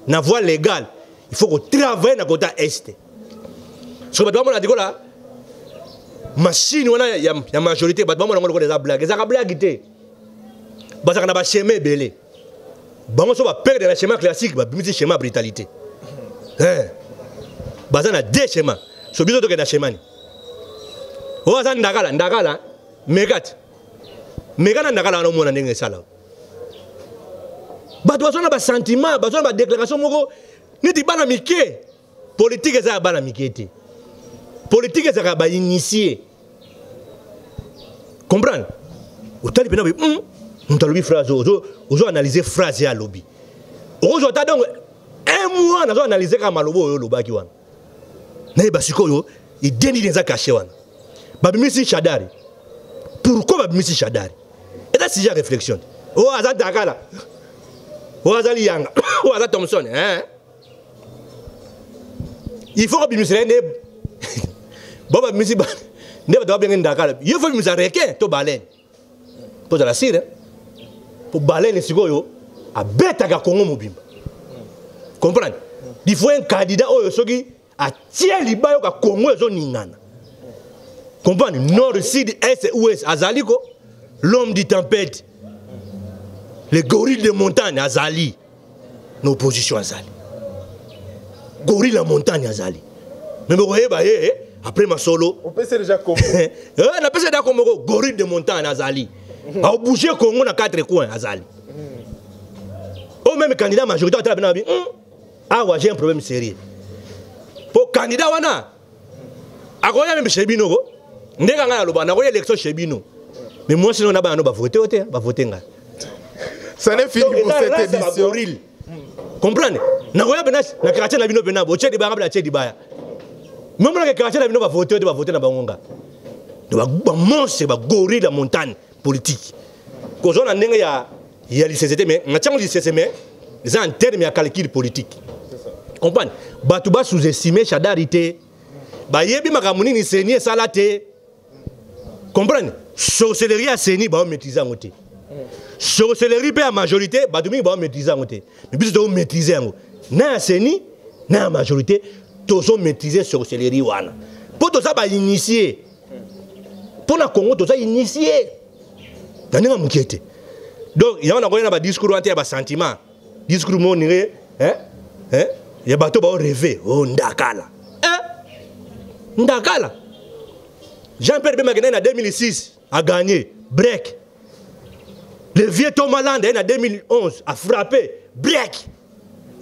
na voie légale, il faut qu'on travaille dans le côté est. Ce que on a dit là, machine on a y a majorité, on a des blagues, des blaguesité. Parce qu'on a pas chemin belé. Bon on va perdre le schéma classique, bah bimisi schéma brutalité. Bah on a deux schémas. Ce biso to que na schéma ni. O azan ndakala, megat. Megana ndakala no mona ndenge sala. Bato bazona ba sentiment, bazona ba déclaration moko neti bana mike. Politique eza bana mike te. Politique eza ba initié. Comprendre? Otali pena bi on t'a lobby phrase ozo analyser phrase ya lobby. Ozo ta donc un mois nazo analyser ka malobo yo lobaki wana. Na ba sikoyo il deni des caché wana. Babimisi Shadari. Pourquoi babimisi Shadari? Et là si j'ai réflexion. Oh azan dakala. Oh azali yanga. Oh azan Thompson hein. Il faut babimisi ne. Bon babimisi ne ba bien ndakala il faut nous arrêter to baleine pour la sire pour baleine sikoyo a beta ka Congo mobimba comprendre il faut un candidat oyo soki a tie libayo ka Congo ezo ningana comprendre nord sud est ouest azaliko l'homme du tempête les gorilles de montagne azali nos positions azali gorille la montagne azali mais vous voyez après ma solo on peut déjà Congo on appelle ça comme gorille de montagne azali a bouger Congo na quatre coins azali au même candidat majoritaire à la ah ouais j'ai un problème sérieux pour candidat wana akoya même chez Bino ndeka ngana loba na koya élection chez Bino mais moi sinon na ba no ba voter nga ça n'est fini pour cette édition comprendre na koya bena na quartier na Bino bena bo tchedi ba ngabla tchedi ba même na quartier na Bino ba voter na bangonga de ba monstre ba gorille la montagne politique ko zona ndenge ya l'ICCT mais na tchango l'ICCT mais les en termes de calcul politique comprendre batu ba sous-estimer chadarité ba yebi makamuni ni seni salate comprendre sorcellerie a seni ba maîtriser ngote sorcellerie pe a majorité batu mi ba maîtriser ngote mais biso to maîtriser ngo na seni na majorité to so maîtriser sorcellerie wana pour to ça ba initier pour na Congo to ça initier ndanga mukete donc il y a un discours ante ba sentiment discours mon nire ya bato ba rêver oh ndakala ndakala Jean-Pierre Bemba en 2006 a gagné break le vieux Thomas Land en 2011 a frappé break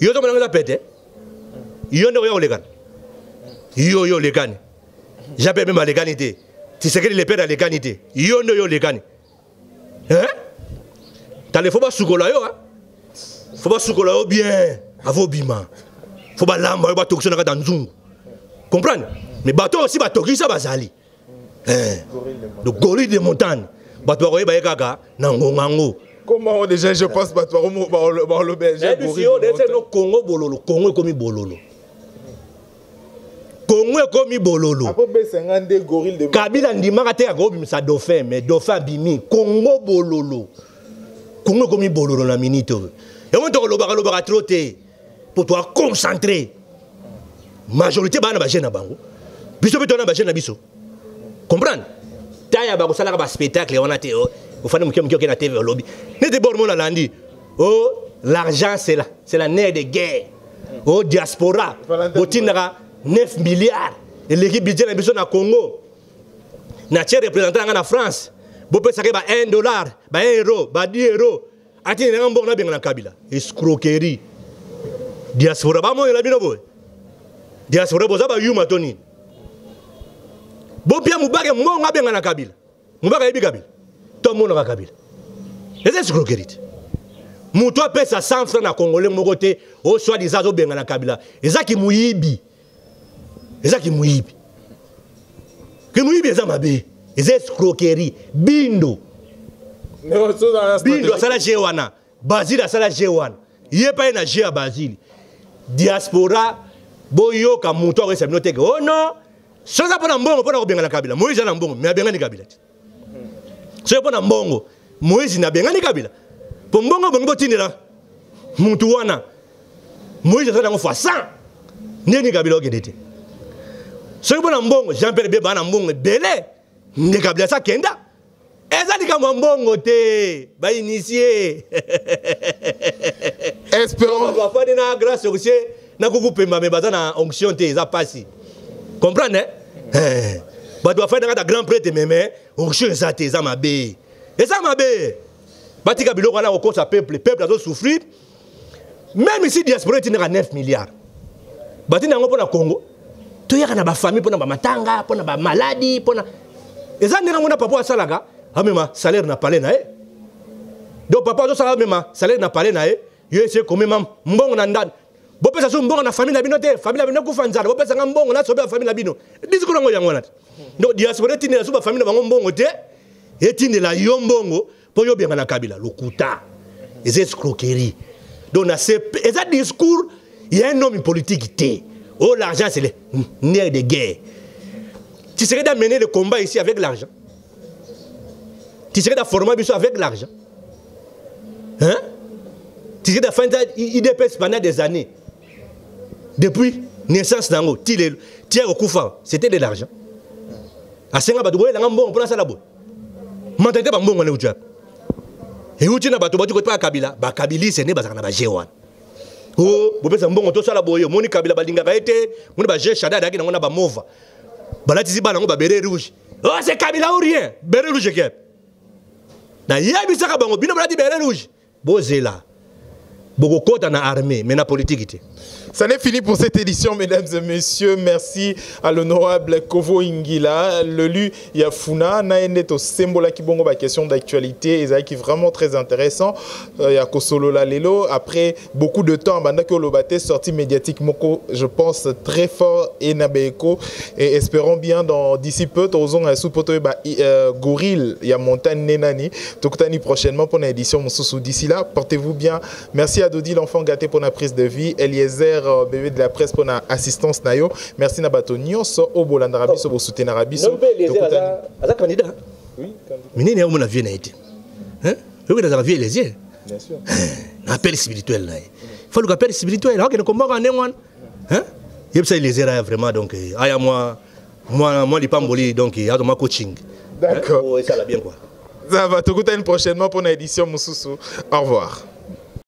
yo to manga pété yo ndo yo lekan yo lekan Jean-Pierre Bemba lekanité tu sais que les pères lekanité yo ndo yo lekan t'as les faut pas soukola yo faut pas soukola yo bien avo bima faut pas lamba ba tokso na nzungu comprendre mais bateau aussi ba tokisa bazali le gorille de montagne bateau ba yeba kaka na ngongango comment déjà je pense bateau ba le belge gorille no Congo bololo Congo komi bololo Congo komi bololo après B52 gorille de Kabila ndimaka te ko bimisa dauphin mais dauphin bimi Congo bololo Congo komi bololo na minute et on te lobaka trop te pour toi concentrer majorité bana ba jeune na bango biso betona ba jeune na biso comprendre taya ba ko sala ba spectacle on a te au fane mukio na TV lobby n'était bon mon landi oh l'argent c'est la nerf de guerre oh diaspora botinaka 9 milliards et l'équipe budget na biso na Congo na tiers représentant na France bo pesa ke ba $1 ba €, ba €10 ati na mbongo na benga na Kabila escroquerie diaspora ba mo la bino boy diaspora boza ba yuma toni bo pia mubake mbongo abenga na Kabila mubaka yebi Kabila to mo na Kabila les escroquerie muto pesa 100 francs na congolais moko te o soit disant zo benga na Kabila ezaki muyibi eza mabe les escroquerie bindo asala jewana Basile asala jewana yepa na je Basile diaspora boyoka muto ko semno teke oh non soza pona mbongo pona ko benga na Kabila Moïse na mbongo mais benga ni Kabila so pona mbongo Moïse na benga ni Kabila po mbongo bongo tinira mutu wana Moïse asala ngo fois 100 ni Kabila okendete so pona mbongo Jean-Pierre Bemba na mbongo belé ni Kabila sa kenda ezali kama mbongo te ba initier espérons ba fa na grâce au ciel na kukupemba me baza na onction te eza pasi comprendre ba doit faire na grand prêtre mais onction eza te eza mabe batika biloko na ko sa peuple doit souffrir même ici diaspora tinaka 9 milliards batina ngo pona Congo to yaka na ba famille pona ba matanga pona ba maladie pona eza ndenge ngona papa asalaka amema salaire na palais na donc papa zo sala mema salaire na palais na yo essayer comme même mbongo na ndani bo pesa so mbongo na famille na bino te famille na bino ku fanzala bo pesa nga mbongo na sobe famille na bino discours ngo yango na donc diaspora tinela so ba famille na bango mbongo te etinela yo mbongo po yo benga na Kabila lokuta les escroqueries donc na eza discours il y a un homme politique te oh l'argent c'est le nerf de guerre Tu serais de mener le combat ici avec l'argent. Tu serais de former avec l'argent. Hein? Tu serais de faire IDPS pendant des années. Depuis naissance d'Ango, Thierry Okufa, c'était de l'argent. À 5 ans, tu as un bon pour la boue. Mentalité est bon, on est au Djab. Et où tu n'as pas de Kabila, Kabila, c'est né dans la Géwan. Oh, vous pouvez bon to sala boyo moni Kabila balinga baete moni ba je shada daki na ba mova balati ziba na ba béret rouge. Oh c'est Kabila ou rien béret rouge ke na yebi saka bango bino balati béret rouge bozela boko kota na armée mais na politique. Ça n'est fini pour cette édition, mesdames et messieurs. Merci à l'honorable Kovo Ingila, l'élu Yafuna. Naeneto Sembola Kibongo, ma question d'actualité, et qui est vraiment très intéressant. Yako Solo Lalelo, après beaucoup de temps, Bandako Lobate, sorti médiatique, Moko, je pense très fort, et Nabeko. Et espérons bien, d'ici peu, Tozon a sous-poto Gorille, Y'a Montagne Nenani. Tokutani prochainement pour une édition Moussoussou. D'ici là, portez-vous bien. Merci à Dodi, l'enfant gâté pour la prise de vie. Eliezer, bébé de la presse pour l'assistance nayo. Merci Nabato Nyonso au Bolandarabi so bo soutenir Rabiso. Aza candidat. Oui, candidat. Mais n'est pas vie naïté. Hein? Oui, dans la vie les yeux. Bien sûr. Appel spirituel là. Il faut le appel spirituel là que combat en néwan. Hein? Il y a les erreurs vraiment donc aya moi les pamboli donc il y a ma coaching. D'accord. Oh, ça va bien quoi. Ça va tout prochainement pour une édition Moussoussou. Au revoir.